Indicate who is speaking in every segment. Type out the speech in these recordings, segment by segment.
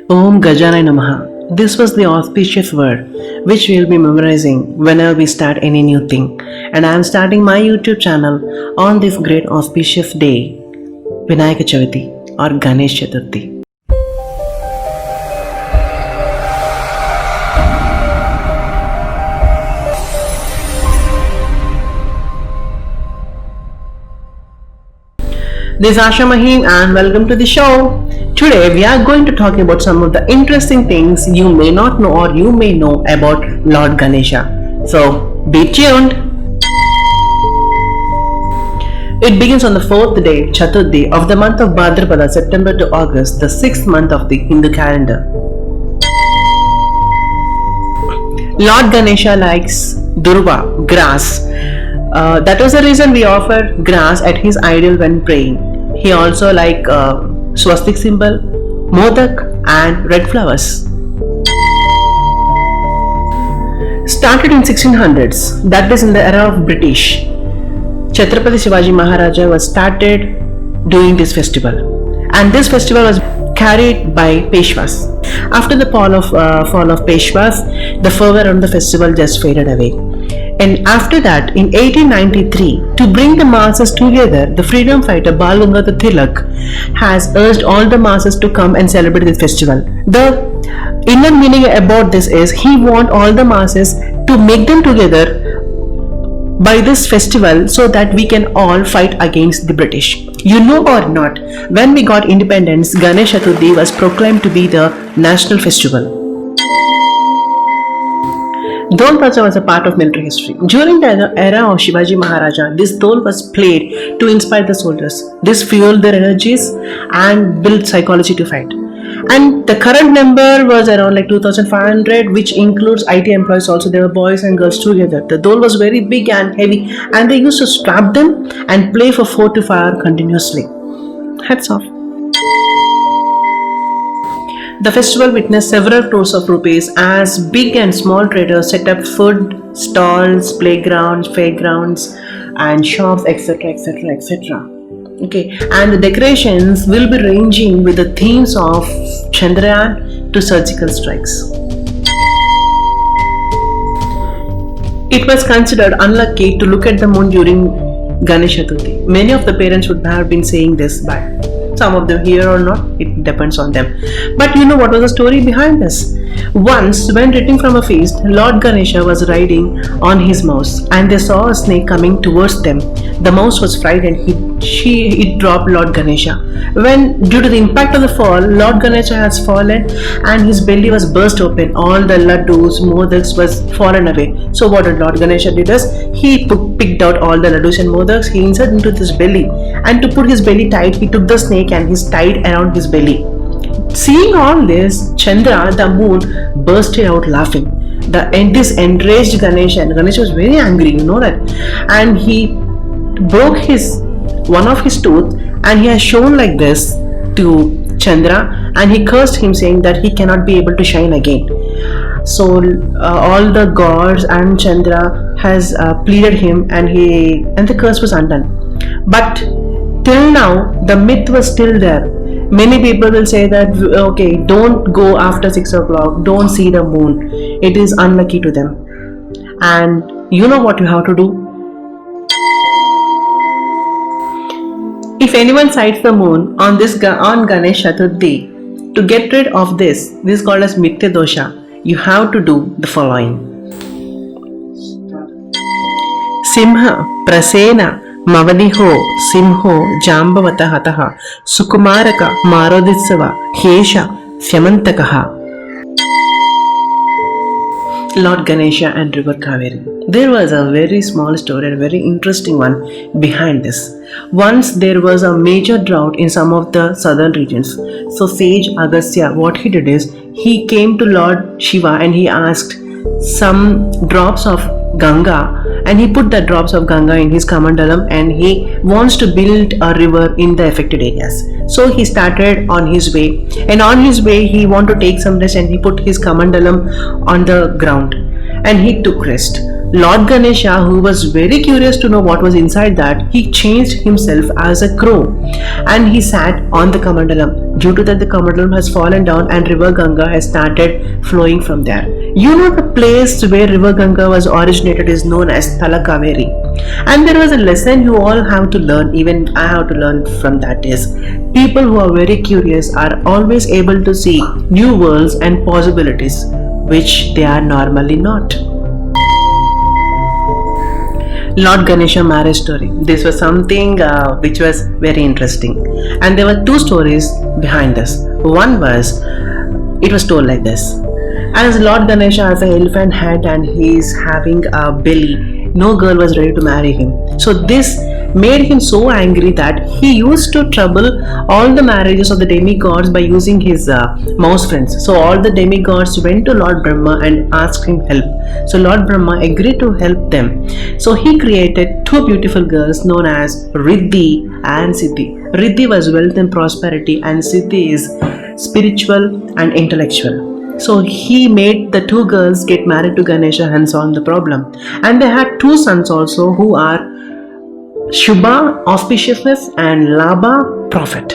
Speaker 1: Om Gajanaya Namaha. This was the auspicious word which we'll be memorizing whenever we start any new thing. And I am starting my YouTube channel on this great auspicious day, Vinayaka Chavati or Ganesh Chaturthi. This is Asha Maheen and welcome to the show. Today we are going to talk about some of the interesting things you may not know or you may know about Lord Ganesha. So be tuned. It begins on the 4th day, Chaturthi, of the month of Bhadrapada, September to August, the 6th month of the Hindu calendar. Lord Ganesha likes durva, grass. That was the reason we offer grass at his idol when praying. He also liked swastik symbol, modak and red flowers. Started in 1600s, that is in the era of British. Chhatrapati Shivaji Maharaja was started doing this festival, and this festival was carried by Peshwas. After the fall of Peshwas, the fervor on the festival just faded away. And after that, in 1893, to bring the masses together, the freedom fighter Bal Gangadhar Tilak has urged all the masses to come and celebrate this festival. The inner meaning about this is he wants all the masses to make them together by this festival so that we can all fight against the British. You know or not, when we got independence, Ganesh Chaturthi was proclaimed to be the national festival. Dol Pacha was a part of military history. During the era of Shivaji Maharaja, this Dol was played to inspire the soldiers. This fueled their energies and built psychology to fight. And the current number was around like 2,500, which includes IT employees also. There were boys and girls together. The Dol was very big and heavy, and they used to strap them and play for 4 to 5 hours continuously. Hats off. The festival witnessed several crores of rupees as big and small traders set up food stalls, playgrounds, fairgrounds, and shops, etc., etc., etc. Okay, and the decorations will be ranging with the themes of Chandrayaan to surgical strikes. It was considered unlucky to look at the moon during Ganesh Chaturthi. Many of the parents would have been saying this, but some of them here or not, it depends on them. But you know what was the story behind this? Once, when returning from a feast, Lord Ganesha was riding on his mouse and they saw a snake coming towards them. The mouse was frightened. It dropped Lord Ganesha. When, due to the impact of the fall, Lord Ganesha has fallen and his belly was burst open. All the laddus, modaks was fallen away. So what did Lord Ganesha did is, he picked out all the laddus and modaks, he inserted into his belly, and to put his belly tight, he took the snake and he tied around his belly. Seeing all this, Chandra, the moon, bursted out laughing. This enraged Ganesha, and Ganesha was very angry, you know that, and he broke one of his tooth, and he has shown like this to Chandra, and he cursed him, saying that he cannot be able to shine again. So all the gods and Chandra has pleaded him, and the curse was undone. But till now, the myth was still there. Many people will say that, okay, don't go after 6 o'clock, don't see the moon. It is unlucky to them. And you know what you have to do? If anyone sights the moon on Ganesh Chaturthi, to get rid of this is called as Mithya Dosha, you have to do the following. Simha, Prasena, Mavadiho, Simho, Jambavata Hataha, Sukumaraka, Maroditsava, Hesha, Fyamantakaha. Lord Ganesha and River Kaveri. There was a very small story, a very interesting one behind this. Once there was a major drought in some of the southern regions. So sage Agastya, what he did is, he came to Lord Shiva and he asked some drops of Ganga, and he put the drops of Ganga in his Kamandalam, and he wants to build a river in the affected areas. So he started on his way, and on his way he wanted to take some rest, and he put his Kamandalam on the ground and he took rest. Lord Ganesha, who was very curious to know what was inside that, he changed himself as a crow and he sat on the Kamandalam. Due to that, the Kamandalam has fallen down and river Ganga has started flowing from there. You know, the place where river Ganga was originated is known as Talakaveri. And there was a lesson you all have to learn, even I have to learn from that, is people who are very curious are always able to see new worlds and possibilities which they are normally not. Lord Ganesha marriage story. This was something which was very interesting, and there were two stories behind this. One was, it was told like this: as Lord Ganesha has an elephant head and he is having a belly, no girl was ready to marry him. So this made him so angry that he used to trouble all the marriages of the demigods by using his mouse friends. So all the demigods went to Lord Brahma and asked him help. So Lord Brahma agreed to help them. So he created two beautiful girls known as Riddhi and Siddhi. Riddhi was wealth and prosperity, and Siddhi is spiritual and intellectual. So he made the two girls get married to Ganesha and solve the problem. And they had two sons also, who are Shubha, auspiciousness, and Labha, prophet.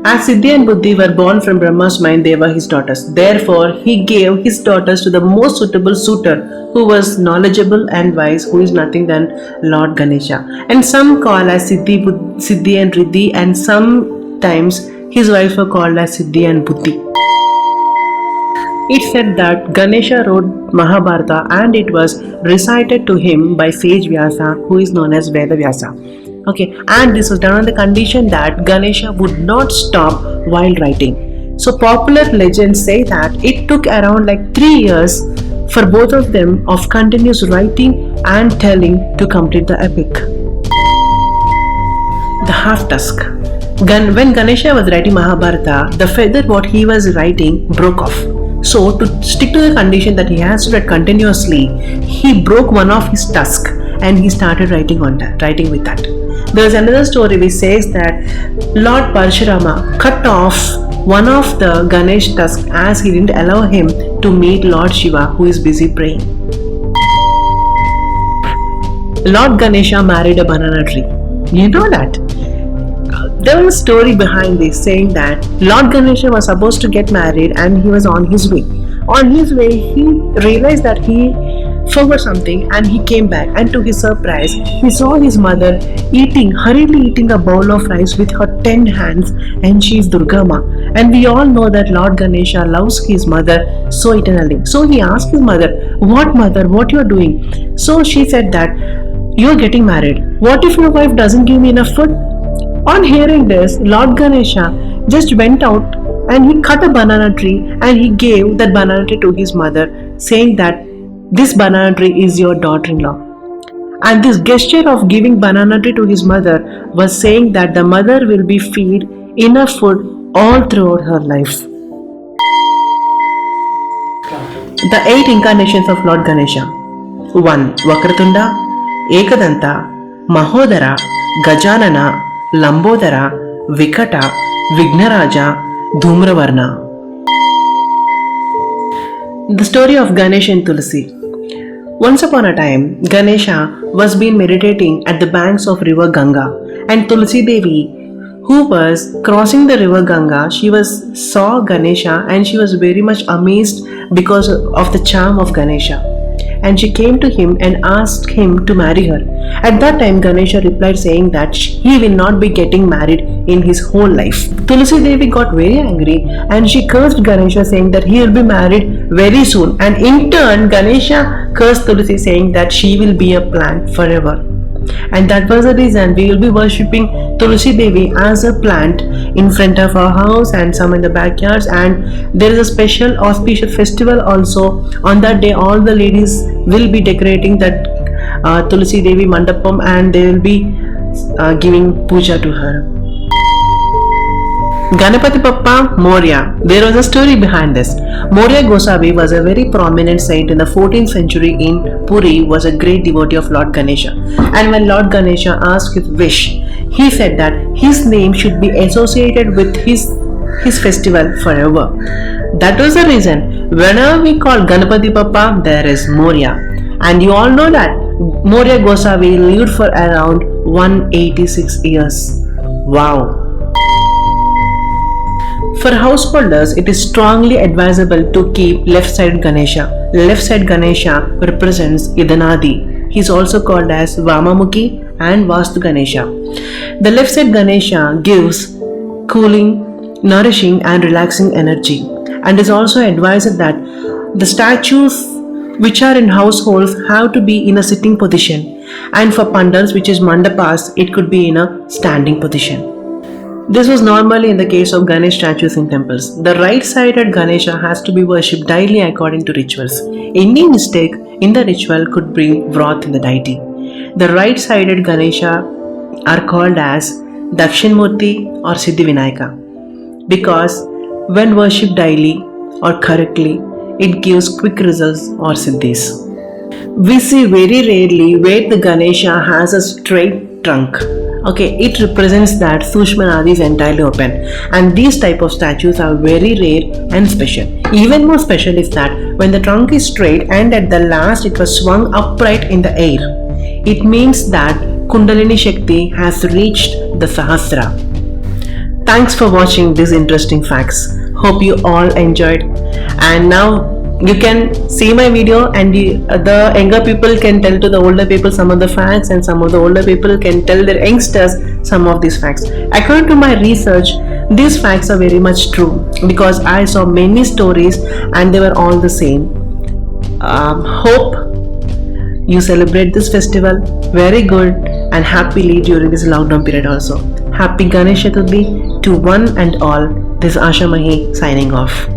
Speaker 1: As Siddhi and Buddhi were born from Brahma's mind, they were his daughters. Therefore, he gave his daughters to the most suitable suitor, who was knowledgeable and wise, who is nothing than Lord Ganesha. And some call as Siddhi and Riddhi, and sometimes his wives were called as Siddhi and Buddhi. It said that Ganesha wrote Mahabharata and it was recited to him by sage Vyasa, who is known as Veda Vyasa. Okay, and this was done on the condition that Ganesha would not stop while writing. So popular legends say that it took around like 3 years for both of them of continuous writing and telling to complete the epic. The half tusk. When Ganesha was writing Mahabharata, the feather what he was writing broke off. So to stick to the condition that he has to write continuously, he broke one of his tusks and he started writing with that. There is another story which says that Lord Parshurama cut off one of the Ganesh tusks as he didn't allow him to meet Lord Shiva, who is busy praying. Lord Ganesha married a banana tree. You know that? There was a story behind this saying that Lord Ganesha was supposed to get married and he was on his way. On his way, he realized that he forgot something and he came back, and to his surprise, he saw his mother hurriedly eating a bowl of rice with her 10 hands, and she is Durga Ma. And we all know that Lord Ganesha loves his mother so eternally. So he asked his mother, what you are doing? So she said that, you are getting married. What if your wife doesn't give me enough food? On hearing this, Lord Ganesha just went out and he cut a banana tree and he gave that banana tree to his mother, saying that this banana tree is your daughter-in-law. And this gesture of giving banana tree to his mother was saying that the mother will be fed enough food all throughout her life. The 8 incarnations of Lord Ganesha. 1. Vakratunda, Ekadanta, Mahodara, Gajanana, Lambodara, Vikata, Vignaraja, Dhumravarna. The story of Ganesha and Tulsi. Once upon a time, Ganesha was been meditating at the banks of river Ganga, and Tulsi Devi, who was crossing the river Ganga, saw Ganesha and she was very much amazed because of the charm of Ganesha. And she came to him and asked him to marry her. At that time, Ganesha replied saying that he will not be getting married in his whole life. Tulsi Devi got very angry and she cursed Ganesha saying that he will be married very soon. And in turn, Ganesha cursed Tulsi saying that she will be a plant forever. And that was the reason we will be worshipping Tulsi Devi as a plant in front of our house and some in the backyards. And there is a special auspicious festival also. On that day, all the ladies will be decorating that Tulsi Devi mandapam and they will be giving puja to her. Ganapati Bappa Maurya. There was a story behind this. Maurya Gosavi was a very prominent saint in the 14th century in Puri, was a great devotee of Lord Ganesha. And when Lord Ganesha asked his wish, he said that his name should be associated with his festival forever. That was the reason whenever we call Ganapati Bappa, there is Maurya. And you all know that Maurya Gosavi lived for around 186 years. Wow. For householders, it is strongly advisable to keep left-sided Ganesha. Left-side Ganesha represents Idanadi. He is also called as Vamamukhi and Vastu Ganesha. The left-side Ganesha gives cooling, nourishing and relaxing energy, and is also advised that the statues which are in households have to be in a sitting position, and for pandals, which is mandapas, it could be in a standing position. This was normally in the case of Ganesh statues in temples. The right-sided Ganesha has to be worshipped daily according to rituals. Any mistake in the ritual could bring wrath in the deity. The right-sided Ganesha are called as Dakshinmurti or Siddhivinayaka because when worshipped daily or correctly, it gives quick results or siddhis. We see very rarely where the Ganesha has a straight trunk. Okay, it represents that Sushmanadi is entirely open, and these type of statues are very rare and special. Even more special is that when the trunk is straight and at the last it was swung upright in the air, it means that Kundalini Shakti has reached the Sahasra. Thanks for watching these interesting facts. Hope you all enjoyed, and now you can see my video, and the younger people can tell to the older people some of the facts, and some of the older people can tell their youngsters some of these facts. According to my research, these facts are very much true because I saw many stories and they were all the same. Hope you celebrate this festival very good and happily during this lockdown period also. Happy Ganesh Chaturthi to one and all. This is Asha Mahi signing off.